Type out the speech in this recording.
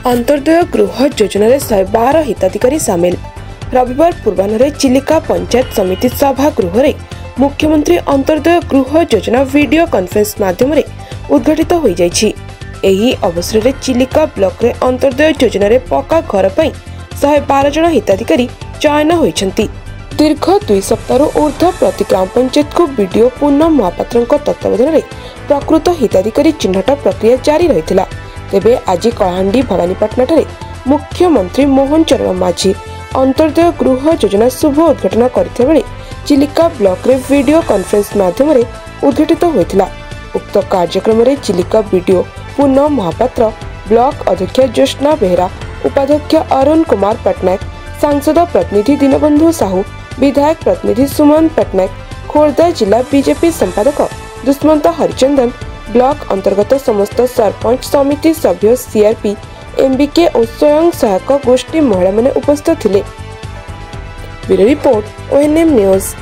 अंत्योदय गृह योजना 112 हिताधिकारी सामिल। रविवार पूर्वाह्न चिलिका पंचायत समिति सभागृह में मुख्यमंत्री अंत्योदय गृह योजना वीडियो कॉन्फ्रेंस माध्यम उद्घाटित हो जाइछि। एही अवसर में चिलिका ब्लॉक रे अंत्योदय योजना पक्का घर पर 112 जन हिताधिकारी चयन होइछन्ति। दीर्घ 2 सप्ताह ऊर्ध्व प्रति ग्राम पंचायत को बीडीओ पूनम महापात्र तत्वावधान में प्रकृत हिताधिकारी चिन्हट प्रक्रिया जारी रही। तेबे आज कलाहांडी भवानीपाटना ठारे मुख्यमंत्री मोहन चरण माझी अंत्योदय गृह योजना शुभ उद्घाटन करथिबा बेले चिलिका ब्लॉक रे वीडियो कॉन्फ्रेंस माध्यम उद्घाटित होइथिला। उक्त कार्यक्रम में चिलिका बीडीओ पूनम महापात्र, ब्लॉक अध्यक्ष ज्योत्स्ना बेहरा, उपाध्यक्ष अरुण कुमार पटनायक, सांसद प्रतिनिधि दीनबंधु साहू, विधायक प्रतिनिधि सुमन पटनायक, खोर्धा जिला बीजेपी संपादक दुष्मंत हरिचंदन, ब्लॉक अंतर्गत समस्त सरपंच समिति सभ्य, सीआरपी, एमबीके और स्वयं सहायक गोष्ठी महिला माने उपस्थित थिले। Bureau report, O&M news.